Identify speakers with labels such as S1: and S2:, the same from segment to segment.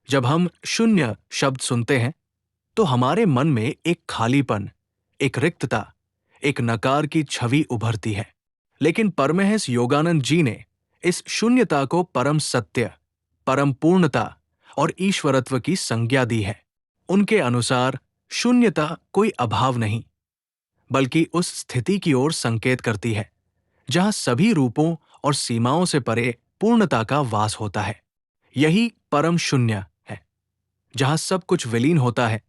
S1: जब हम शून्य शब्द सुनते हैं तो हमारे मन में एक खालीपन, एक रिक्तता, एक नकार की छवि उभरती है। लेकिन परमहंस योगानंद जी ने इस शून्यता को परम सत्य, परम पूर्णता और ईश्वरत्व की संज्ञा दी है। उनके अनुसार शून्यता कोई अभाव नहीं, बल्कि उस स्थिति की ओर संकेत करती है जहां सभी रूपों और सीमाओं से परे पूर्णता का वास होता है। यही परम शून्य है, जहां सब कुछ विलीन होता है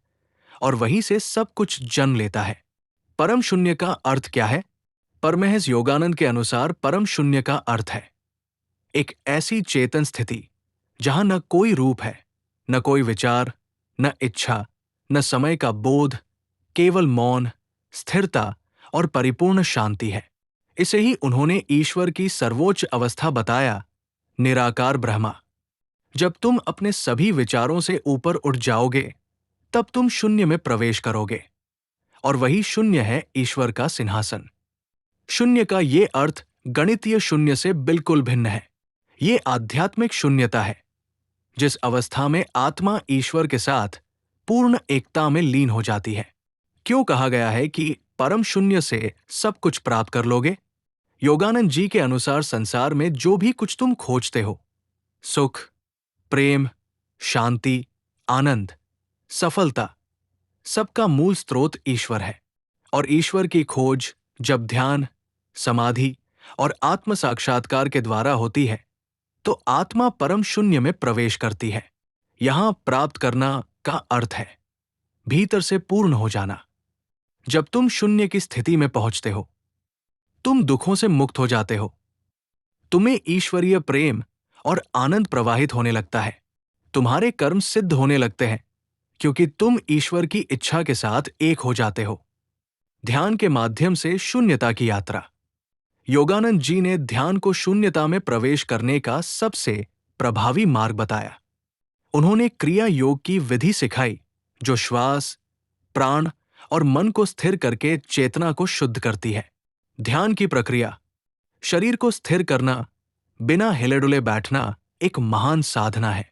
S1: और वहीं से सब कुछ जन्म लेता है। परम शून्य का अर्थ क्या है? परमहंस योगानंद के अनुसार परम शून्य का अर्थ है एक ऐसी चेतन स्थिति जहां न कोई रूप है, न कोई विचार, न इच्छा, न समय का बोध, केवल मौन, स्थिरता और परिपूर्ण शांति है। इसे ही उन्होंने ईश्वर की सर्वोच्च अवस्था बताया, निराकार ब्रह्मा। जब तुम अपने सभी विचारों से ऊपर उठ जाओगे तब तुम शून्य में प्रवेश करोगे, और वही शून्य है ईश्वर का सिंहासन। शून्य का ये अर्थ गणितीय शून्य से बिल्कुल भिन्न है। ये आध्यात्मिक शून्यता है, जिस अवस्था में आत्मा ईश्वर के साथ पूर्ण एकता में लीन हो जाती है। क्यों कहा गया है कि परम शून्य से सब कुछ प्राप्त कर लोगे? योगानंद जी के अनुसार संसार में जो भी कुछ तुम खोजते हो, सुख, प्रेम, शांति, आनंद, सफलता, सबका मूल स्रोत ईश्वर है। और ईश्वर की खोज जब ध्यान, समाधि और आत्म साक्षात्कार के द्वारा होती है तो आत्मा परम शून्य में प्रवेश करती है। यहां प्राप्त करना का अर्थ है भीतर से पूर्ण हो जाना। जब तुम शून्य की स्थिति में पहुंचते हो, तुम दुखों से मुक्त हो जाते हो। तुम्हें ईश्वरीय प्रेम और आनंद प्रवाहित होने लगता है। तुम्हारे कर्म सिद्ध होने लगते हैं, क्योंकि तुम ईश्वर की इच्छा के साथ एक हो जाते हो। ध्यान के माध्यम से शून्यता की यात्रा। योगानंद जी ने ध्यान को शून्यता में प्रवेश करने का सबसे प्रभावी मार्ग बताया। उन्होंने क्रिया योग की विधि सिखाई, जो श्वास, प्राण और मन को स्थिर करके चेतना को शुद्ध करती है। ध्यान की प्रक्रिया, शरीर को स्थिर करना, बिना हिले डुले बैठना एक महान साधना है।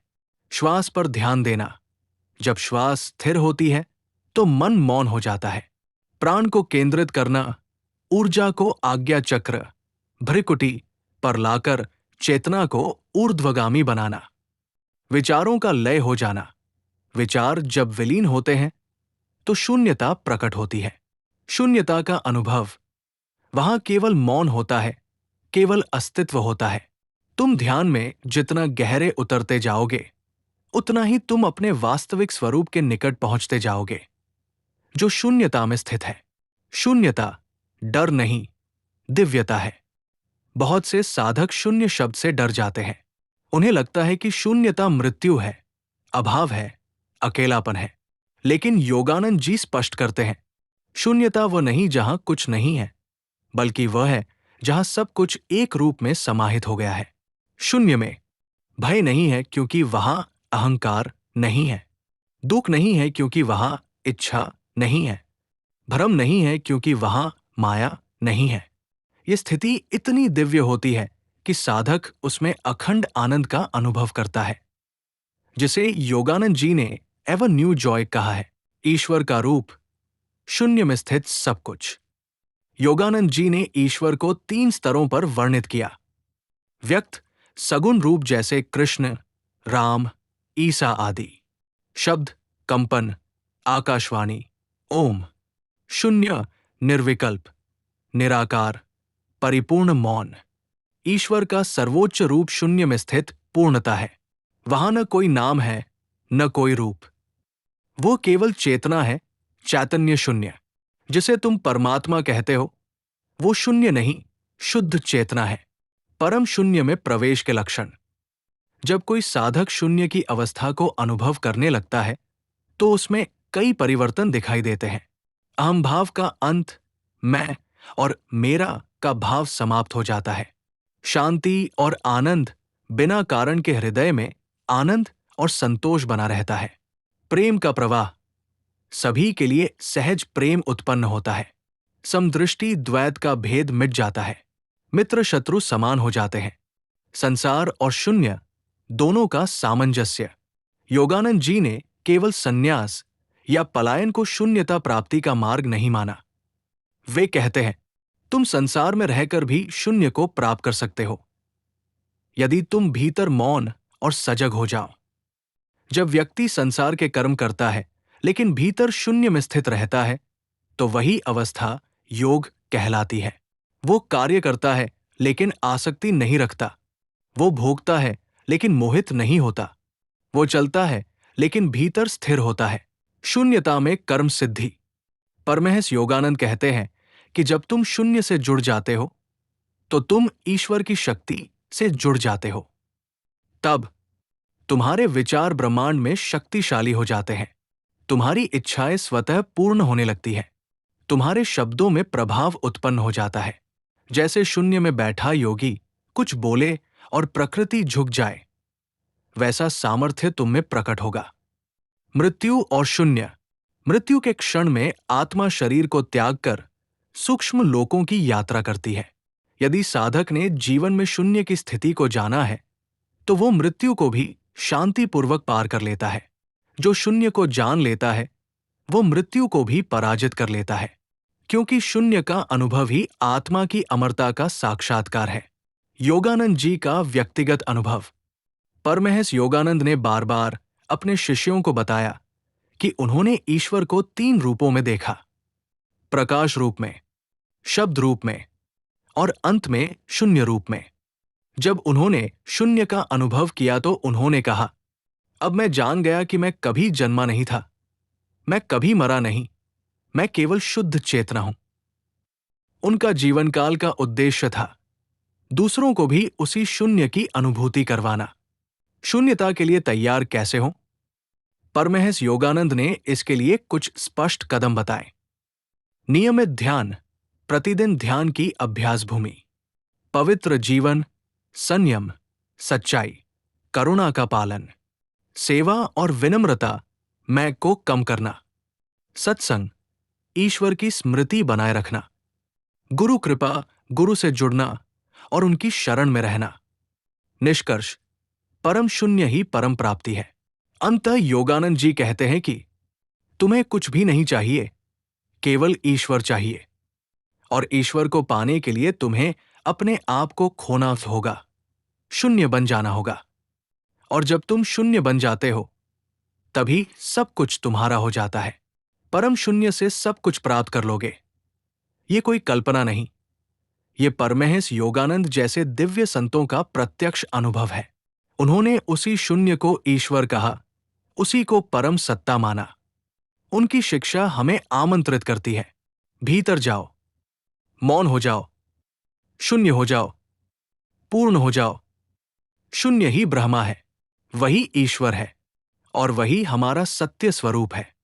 S1: श्वास पर ध्यान देना। जब श्वास स्थिर होती है तो मन मौन हो जाता है। प्राण को केंद्रित करना, ऊर्जा को आज्ञा चक्र, भ्रिकुटी पर लाकर चेतना को ऊर्ध्वगामी बनाना। विचारों का लय हो जाना। विचार जब विलीन होते हैं तो शून्यता प्रकट होती है। शून्यता का अनुभव, वहां केवल मौन होता है, केवल अस्तित्व होता है। तुम ध्यान में जितना गहरे उतरते जाओगे उतना ही तुम अपने वास्तविक स्वरूप के निकट पहुंचते जाओगे, जो शून्यता में स्थित है। शून्यता डर नहीं, दिव्यता है। बहुत से साधक शून्य शब्द से डर जाते हैं। उन्हें लगता है कि शून्यता मृत्यु है, अभाव है, अकेलापन है। लेकिन योगानंद जी स्पष्ट करते हैं, शून्यता वह नहीं जहां कुछ नहीं है, बल्कि वह है जहां सब कुछ एक रूप में समाहित हो गया है। शून्य में भय नहीं है, क्योंकि वहां अहंकार नहीं है। दुख नहीं है, क्योंकि वहां इच्छा नहीं है। भ्रम नहीं है, क्योंकि वहां माया नहीं है। यह स्थिति इतनी दिव्य होती है कि साधक उसमें अखंड आनंद का अनुभव करता है, जिसे योगानंद जी ने एवर न्यू जॉय कहा है। ईश्वर का रूप, शून्य में स्थित सब कुछ। योगानंद जी ने ईश्वर को 3 स्तरों पर वर्णित किया। व्यक्त सगुण रूप जैसे कृष्ण, राम, ईसा आदि। शब्द कंपन, आकाशवाणी, ओम। शून्य निर्विकल्प, निराकार, परिपूर्ण मौन। ईश्वर का सर्वोच्च रूप शून्य में स्थित पूर्णता है। वहां न कोई नाम है, न कोई रूप। वो केवल चेतना है, चैतन्य शून्य। जिसे तुम परमात्मा कहते हो, वो शून्य नहीं, शुद्ध चेतना है। परम शून्य में प्रवेश के लक्षण। जब कोई साधक शून्य की अवस्था को अनुभव करने लगता है तो उसमें कई परिवर्तन दिखाई देते हैं। अहम भाव का अंत, मैं और मेरा का भाव समाप्त हो जाता है। शांति और आनंद बिना कारण के हृदय में आनंद और संतोष बना रहता है। प्रेम का प्रवाह, सभी के लिए सहज प्रेम उत्पन्न होता है। समदृष्टि द्वैत का भेद मिट जाता है। मित्र शत्रु समान हो जाते हैं। संसार और शून्य दोनों का सामंजस्य। योगानंद जी ने केवल संन्यास या पलायन को शून्यता प्राप्ति का मार्ग नहीं माना। वे कहते हैं, तुम संसार में रहकर भी शून्य को प्राप्त कर सकते हो, यदि तुम भीतर मौन और सजग हो जाओ। जब व्यक्ति संसार के कर्म करता है लेकिन भीतर शून्य में स्थित रहता है, तो वही अवस्था योग कहलाती है। वो कार्य करता है लेकिन आसक्ति नहीं रखता। वो भोगता है लेकिन मोहित नहीं होता। वो चलता है लेकिन भीतर स्थिर होता है। शून्यता में कर्म सिद्धि। परमहंस योगानंद कहते हैं कि जब तुम शून्य से जुड़ जाते हो तो तुम ईश्वर की शक्ति से जुड़ जाते हो। तब तुम्हारे विचार ब्रह्मांड में शक्तिशाली हो जाते हैं। तुम्हारी इच्छाएं स्वतः पूर्ण होने लगती है। तुम्हारे शब्दों में प्रभाव उत्पन्न हो जाता है। जैसे शून्य में बैठा योगी कुछ बोले और प्रकृति झुक जाए, वैसा सामर्थ्य तुम में प्रकट होगा। मृत्यु और शून्य। मृत्यु के क्षण में आत्मा शरीर को त्याग कर सूक्ष्म लोकों की यात्रा करती है। यदि साधक ने जीवन में शून्य की स्थिति को जाना है, तो वो मृत्यु को भी शांतिपूर्वक पार कर लेता है। जो शून्य को जान लेता है, वो मृत्यु को भी पराजित कर लेता है, क्योंकि शून्य का अनुभव ही आत्मा की अमरता का साक्षात्कार है। योगानंद जी का व्यक्तिगत अनुभव। परमहंस योगानंद ने बार बार अपने शिष्यों को बताया कि उन्होंने ईश्वर को 3 रूपों में देखा, प्रकाश रूप में, शब्द रूप में और अंत में शून्य रूप में। जब उन्होंने शून्य का अनुभव किया तो उन्होंने कहा, अब मैं जान गया कि मैं कभी जन्मा नहीं था, मैं कभी मरा नहीं, मैं केवल शुद्ध चेतना हूं। उनका जीवन काल का उद्देश्य था दूसरों को भी उसी शून्य की अनुभूति करवाना। शून्यता के लिए तैयार कैसे हो? परमहंस योगानंद ने इसके लिए कुछ स्पष्ट कदम बताए। नियमित ध्यान, प्रतिदिन ध्यान की अभ्यास भूमि, पवित्र जीवन, संयम, सच्चाई, करुणा का पालन, सेवा और विनम्रता, मैं को कम करना, सत्संग, ईश्वर की स्मृति बनाए रखना, गुरु कृपा, गुरु से जुड़ना और उनकी शरण में रहना। निष्कर्ष, परम शून्य ही परम प्राप्ति है। अंततः योगानंद जी कहते हैं कि तुम्हें कुछ भी नहीं चाहिए, केवल ईश्वर चाहिए। और ईश्वर को पाने के लिए तुम्हें अपने आप को खोना होगा, शून्य बन जाना होगा। और जब तुम शून्य बन जाते हो, तभी सब कुछ तुम्हारा हो जाता है। परम शून्य से सब कुछ प्राप्त कर लोगे। ये कोई कल्पना नहीं, ये परमहंस योगानंद जैसे दिव्य संतों का प्रत्यक्ष अनुभव है। उन्होंने उसी शून्य को ईश्वर कहा, उसी को परम सत्ता माना। उनकी शिक्षा हमें आमंत्रित करती है, भीतर जाओ, मौन हो जाओ, शून्य हो जाओ, पूर्ण हो जाओ। शून्य ही ब्रह्मा है, वही ईश्वर है और वही हमारा सत्य स्वरूप है।